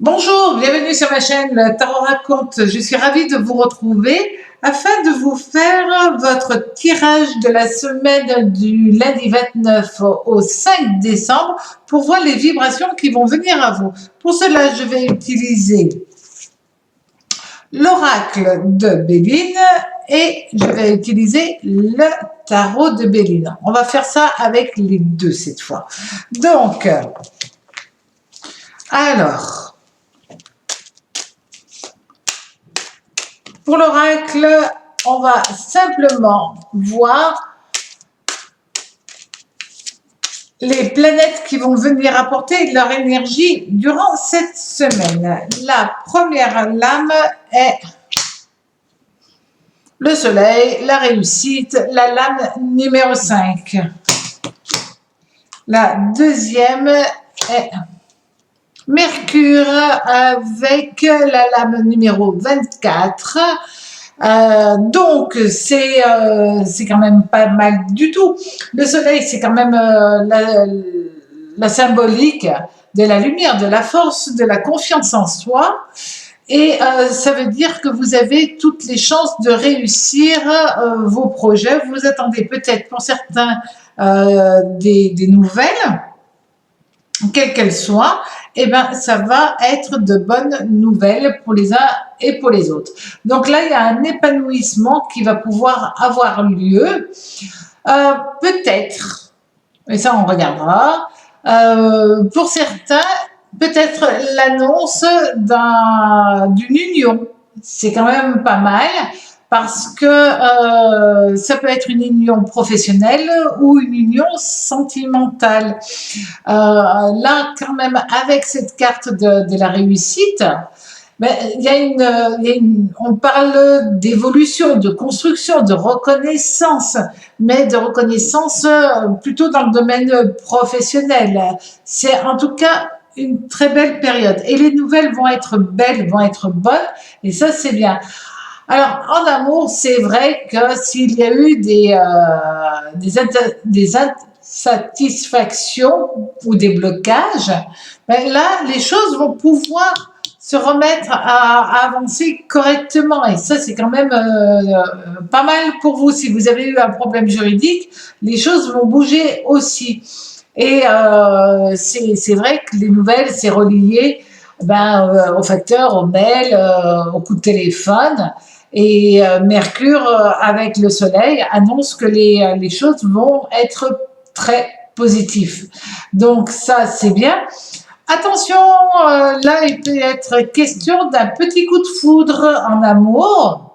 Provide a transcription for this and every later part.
Bonjour, bienvenue sur ma chaîne Le Tarot Raconte. Je suis ravie de vous retrouver afin de vous faire votre tirage de la semaine du lundi 29 au 5 décembre pour voir les vibrations qui vont venir à vous. Pour cela, je vais utiliser l'oracle de Béline et je vais utiliser le tarot de Béline. On va faire ça avec les deux cette fois. Donc, alors... Pour l'oracle, on va simplement voir les planètes qui vont venir apporter leur énergie durant cette semaine. La première lame est le soleil, la réussite, la lame numéro 5. La deuxième est Mercure avec la lame numéro 24. Donc, c'est quand même pas mal du tout. Le soleil, c'est quand même la symbolique de la lumière, de la force, de la confiance en soi. Et ça veut dire que vous avez toutes les chances de réussir vos projets. Vous attendez peut-être pour certains des nouvelles, quelles qu'elles soient, eh ben, ça va être de bonnes nouvelles pour les uns et pour les autres. Donc là, il y a un épanouissement qui va pouvoir avoir lieu. Peut-être, et ça on regardera, pour certains, peut-être l'annonce d'une union. C'est quand même pas mal. Parce que ça peut être une union professionnelle ou une union sentimentale. Là, quand même, avec cette carte de la réussite, ben, on parle d'évolution, de construction, de reconnaissance, mais de reconnaissance plutôt dans le domaine professionnel. C'est en tout cas une très belle période. Et les nouvelles vont être belles, vont être bonnes, et ça, c'est bien. Alors, en amour, c'est vrai que s'il y a eu des insatisfactions ou des blocages, ben là, les choses vont pouvoir se remettre à avancer correctement. Et ça, c'est quand même pas mal pour vous. Si vous avez eu un problème juridique, les choses vont bouger aussi. Et c'est vrai que les nouvelles, c'est relié au facteur, au mail, au coup de téléphone. Et Mercure, avec le soleil, annonce que les choses vont être très positives. Donc ça, c'est bien. Attention, là, il peut être question d'un petit coup de foudre en amour.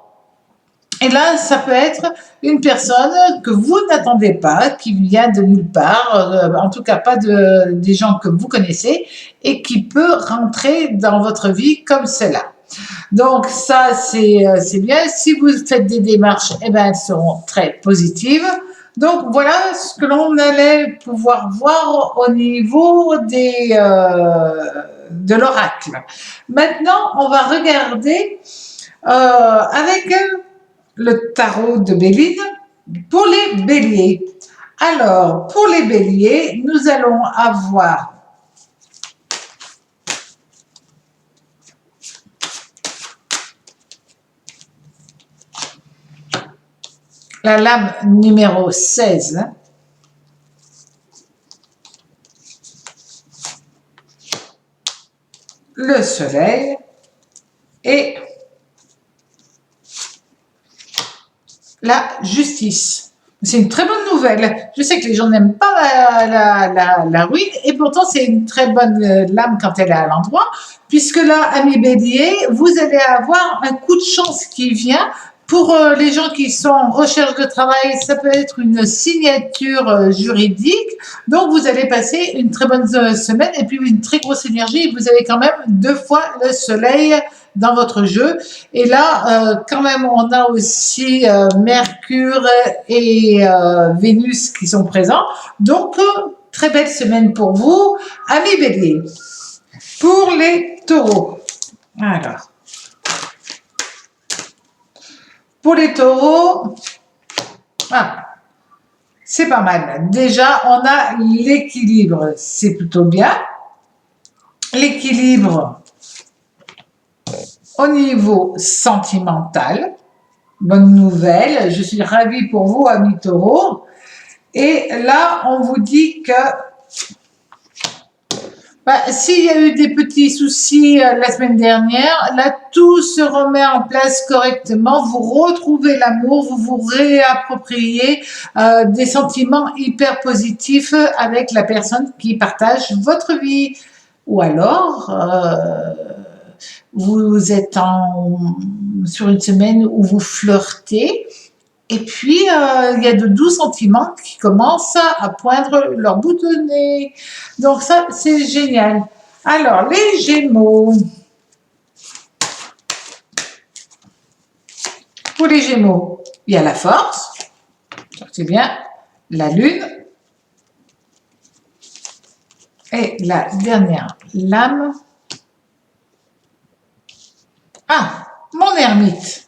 Et là, ça peut être une personne que vous n'attendez pas, qui vient de nulle part, en tout cas pas des gens que vous connaissez, et qui peut rentrer dans votre vie comme cela. Donc ça, c'est bien. Si vous faites des démarches, eh ben, elles seront très positives. Donc voilà ce que l'on allait pouvoir voir au niveau de l'oracle. Maintenant, on va regarder avec le tarot de Béline pour les béliers. Alors, pour les béliers, nous allons avoir la lame numéro 16, le soleil et la justice. C'est une très bonne nouvelle. Je sais que les gens n'aiment pas la ruine et pourtant c'est une très bonne lame quand elle est à l'endroit, puisque là, amis bélier, vous allez avoir un coup de chance qui vient. Pour les gens qui sont en recherche de travail, ça peut être une signature juridique. Donc, vous allez passer une très bonne semaine et puis une très grosse énergie. Vous avez quand même 2 fois le soleil dans votre jeu. Et là, quand même, on a aussi Mercure et Vénus qui sont présents. Donc, très belle semaine pour vous, amis bélier. Pour les taureaux. Alors. Pour les taureaux, c'est pas mal. Déjà, on a l'équilibre. C'est plutôt bien. L'équilibre, au niveau sentimental. Bonne nouvelle, je suis ravie pour vous, amis taureaux. Et là, on vous dit que s'il y a eu des petits soucis la semaine dernière, là, tout se remet en place correctement. Vous retrouvez l'amour, vous vous réappropriez des sentiments hyper positifs avec la personne qui partage votre vie. Ou alors, vous êtes sur une semaine où vous flirtez. Et puis, il y a de doux sentiments qui commencent à poindre leur bout de nez. Donc ça, c'est génial. Alors, les Gémeaux. Pour les Gémeaux, il y a la force. C'est bien. La Lune. Et la dernière, l'âme. Ah, mon ermite.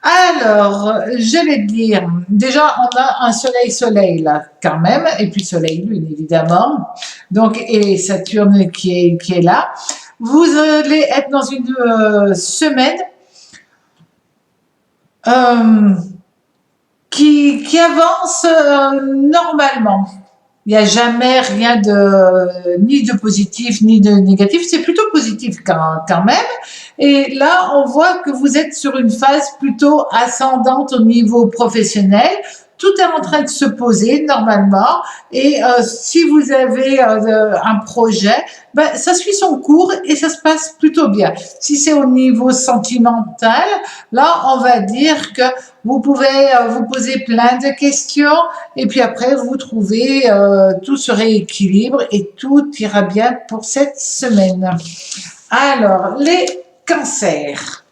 Alors, j'allais dire, déjà, on a un soleil là, quand même, et puis soleil-lune, évidemment. Donc, et Saturne qui est là. Vous allez être dans une semaine qui avance normalement. Il n'y a jamais rien ni de positif, ni de négatif. C'est plutôt positif quand même. Et là, on voit que vous êtes sur une phase plutôt ascendante au niveau professionnel. Tout est en train de se poser normalement. Et si vous avez un projet, ça suit son cours et ça se passe plutôt bien. Si c'est au niveau sentimental, là, on va dire que vous pouvez vous poser plein de questions et puis après, vous trouvez, tout se rééquilibre et tout ira bien pour cette semaine. Alors, les cancers.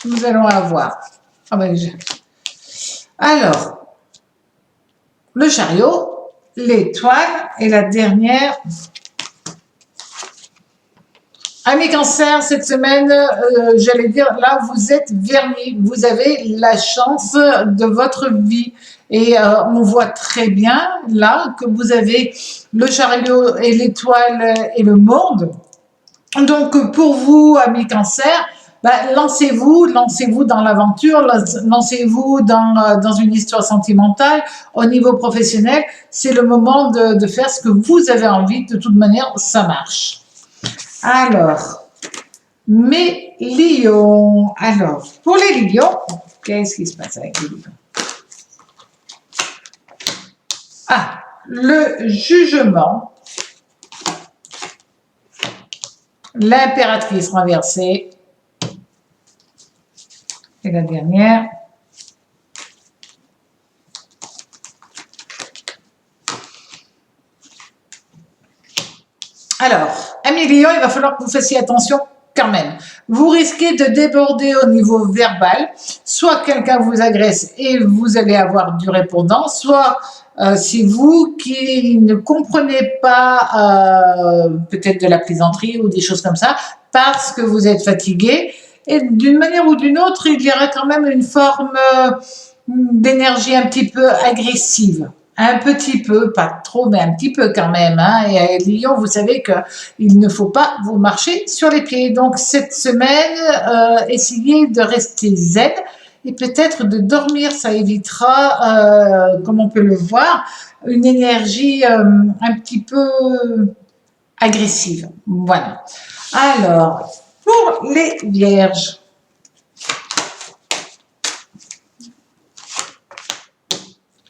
Nous allons avoir. Alors, le chariot, l'étoile et la dernière. Amis cancer, cette semaine, j'allais dire, là, vous êtes vernis. Vous avez la chance de votre vie. Et on voit très bien, là, que vous avez le chariot et l'étoile et le monde. Donc, pour vous, amis cancer, lancez-vous dans l'aventure, lancez-vous dans une histoire sentimentale. Au niveau professionnel, c'est le moment de faire ce que vous avez envie. De toute manière, ça marche. Alors, mes lions. Alors, pour les lions, qu'est-ce qui se passe avec les lions? Ah, le jugement, l'impératrice renversée, et la dernière, alors, amis Lions, il va falloir que vous fassiez attention quand même. Vous risquez de déborder au niveau verbal, soit quelqu'un vous agresse et vous allez avoir du répondant, soit c'est vous qui ne comprenez pas peut-être de la plaisanterie ou des choses comme ça, parce que vous êtes fatigué. Et d'une manière ou d'une autre, il y aura quand même une forme d'énergie un petit peu agressive. Un petit peu, pas trop, mais un petit peu quand même. Hein. Et Lion, vous savez qu'il ne faut pas vous marcher sur les pieds. Donc, cette semaine, essayez de rester zen et peut-être de dormir. Ça évitera, comme on peut le voir, une énergie un petit peu agressive. Voilà. Alors, pour les vierges,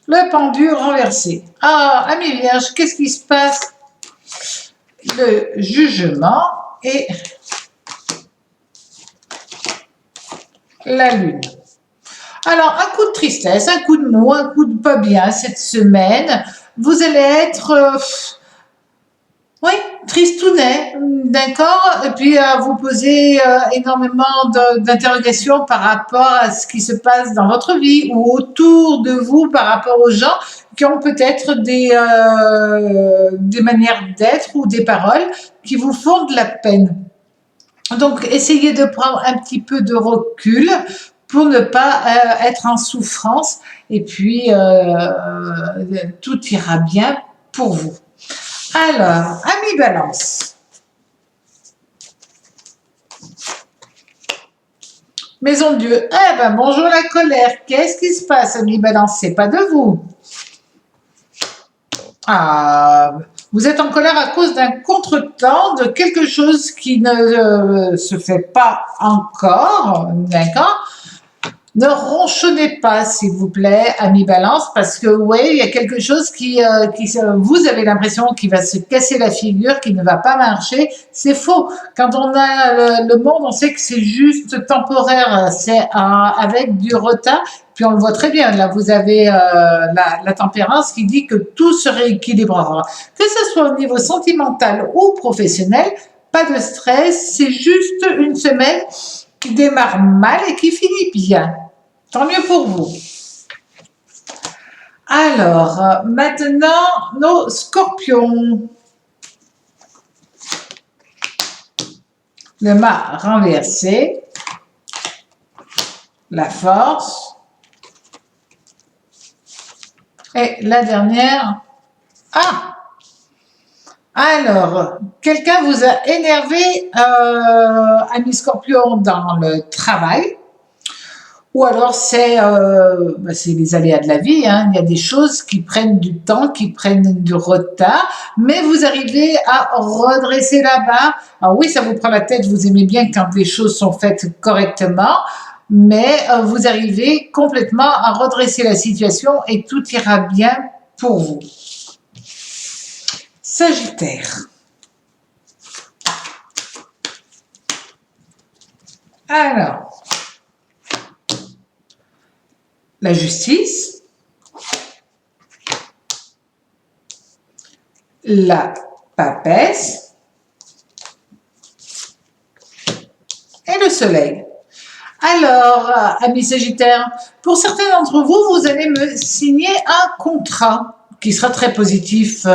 le pendule renversé. Ah, amis vierges, qu'est-ce qui se passe? Le jugement et la lune. Alors, un coup de tristesse, un coup de mot, un coup de pas bien cette semaine. Vous allez être... oui, tristounet, d'accord. Et puis vous posez énormément d'interrogations par rapport à ce qui se passe dans votre vie ou autour de vous par rapport aux gens qui ont peut-être des manières d'être ou des paroles qui vous font de la peine. Donc, essayez de prendre un petit peu de recul pour ne pas être en souffrance et puis tout ira bien pour vous. Alors, amis balance. Maison de Dieu. Eh ben, bonjour la colère. Qu'est-ce qui se passe, ami Balance? C'est pas de vous. Ah, vous êtes en colère à cause d'un contretemps, de quelque chose qui ne se fait pas encore, d'accord? Ne ronchonnez pas, s'il vous plaît, ami Balance, parce que oui, il y a quelque chose vous avez l'impression qu'il va se casser la figure, qui ne va pas marcher. C'est faux. Quand on a le monde, on sait que c'est juste temporaire, c'est avec du retard. Puis on le voit très bien. Là, vous avez la tempérance qui dit que tout se rééquilibrera, que ce soit au niveau sentimental ou professionnel. Pas de stress, c'est juste une semaine qui démarre mal et qui finit bien. Tant mieux pour vous. Alors, maintenant, nos scorpions. Le mât renversé. La force. Et la dernière. Ah! Alors, quelqu'un vous a énervé, ami Scorpion, dans le travail, ou alors c'est les aléas de la vie, hein. Il y a des choses qui prennent du temps, qui prennent du retard, mais vous arrivez à redresser la barre. Alors oui, ça vous prend la tête, vous aimez bien quand les choses sont faites correctement, mais vous arrivez complètement à redresser la situation et tout ira bien pour vous. Sagittaire. Alors, la justice, la papesse et le soleil. Alors, amis Sagittaires, pour certains d'entre vous, vous allez me signer un contrat qui sera très positif,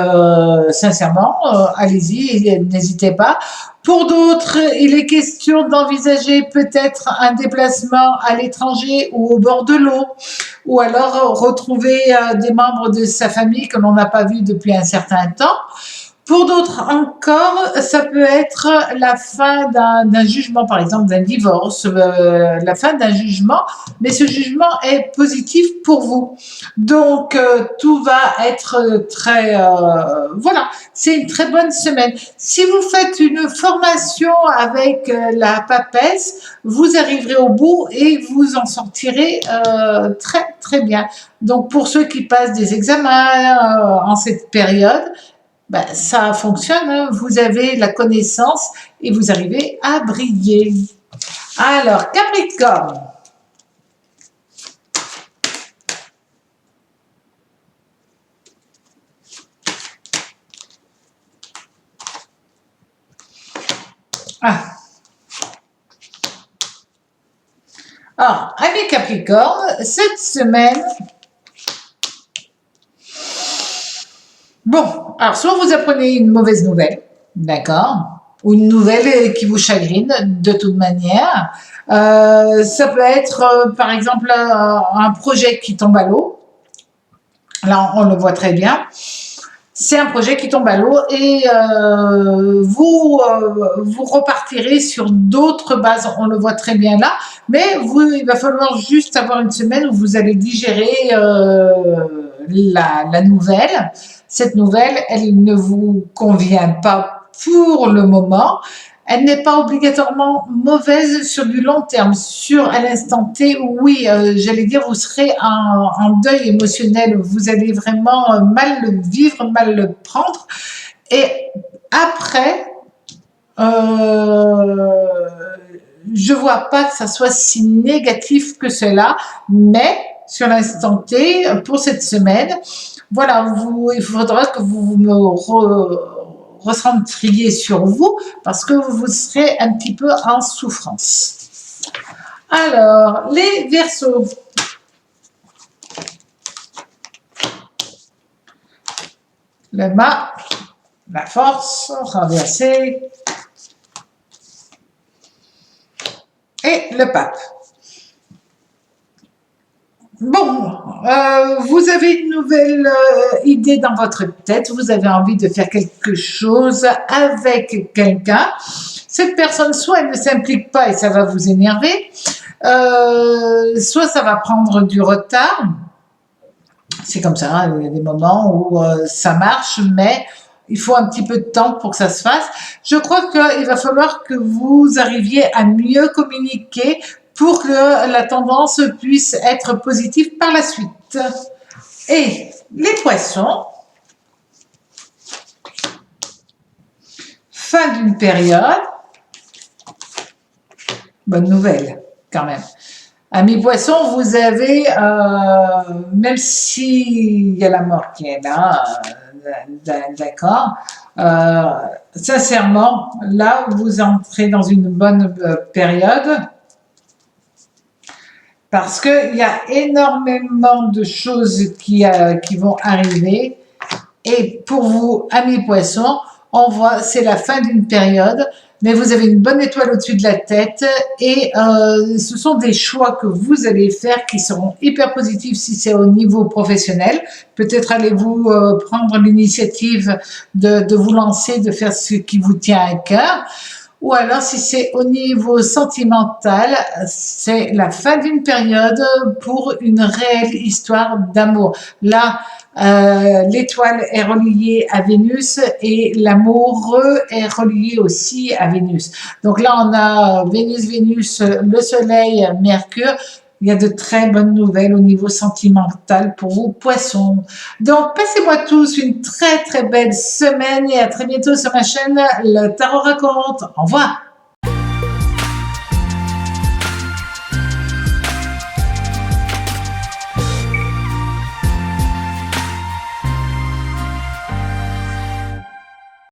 sincèrement, allez-y, n'hésitez pas. Pour d'autres, il est question d'envisager peut-être un déplacement à l'étranger ou au bord de l'eau, ou alors retrouver des membres de sa famille que l'on n'a pas vus depuis un certain temps. Pour d'autres encore, ça peut être la fin d'un jugement, par exemple d'un divorce, la fin d'un jugement, mais ce jugement est positif pour vous. Donc, tout va être très... voilà, c'est une très bonne semaine. Si vous faites une formation avec la papesse, vous arriverez au bout et vous en sortirez très, très bien. Donc, pour ceux qui passent des examens en cette période, ben, ça fonctionne, hein. Vous avez la connaissance et vous arrivez à briller. Alors, Capricorne. Ah. Alors, amis Capricorne, cette semaine, bon, alors soit vous apprenez une mauvaise nouvelle, d'accord, ou une nouvelle qui vous chagrine de toute manière. Ça peut être, par exemple, un projet qui tombe à l'eau. Là, on le voit très bien. C'est un projet qui tombe à l'eau et vous repartirez sur d'autres bases. On le voit très bien là. Mais il va falloir juste avoir une semaine où vous allez digérer la nouvelle. Cette nouvelle, elle ne vous convient pas pour le moment. Elle n'est pas obligatoirement mauvaise sur du long terme. À l'instant T, oui, j'allais dire, vous serez en deuil émotionnel. Vous allez vraiment mal le vivre, mal le prendre. Et après, je vois pas que ça soit si négatif que cela, mais sur l'instant T, pour cette semaine, voilà, il faudra que vous me recentriez sur vous parce que vous serez un petit peu en souffrance. Alors, les Verseaux. Le mât, la force, renversé. Et le pape. Bon, vous avez une nouvelle idée dans votre tête, vous avez envie de faire quelque chose avec quelqu'un. Cette personne, soit elle ne s'implique pas et ça va vous énerver, Soit ça va prendre du retard, c'est comme ça, hein, il y a des moments où ça marche, mais il faut un petit peu de temps pour que ça se fasse. Je crois qu'il va falloir que vous arriviez à mieux communiquer pour que la tendance puisse être positive par la suite. Et les poissons, fin d'une période, bonne nouvelle quand même. Amis poissons, vous avez, même s'il y a la mort qui est là, d'accord, sincèrement, là, vous entrez dans une bonne période parce qu'il y a énormément de choses qui vont arriver. Et pour vous, amis poissons, on voit, c'est la fin d'une période, mais vous avez une bonne étoile au-dessus de la tête et ce sont des choix que vous allez faire qui seront hyper positifs si c'est au niveau professionnel. Peut-être allez-vous prendre l'initiative de vous lancer, de faire ce qui vous tient à cœur. Ou alors, si c'est au niveau sentimental, c'est la fin d'une période pour une réelle histoire d'amour. Là, l'étoile est reliée à Vénus et l'amoureux est relié aussi à Vénus. Donc là, on a Vénus, le Soleil, Mercure. Il y a de très bonnes nouvelles au niveau sentimental pour vous, poissons. Donc, passez-moi tous une très très belle semaine et à très bientôt sur ma chaîne Le Tarot Raconte. Au revoir.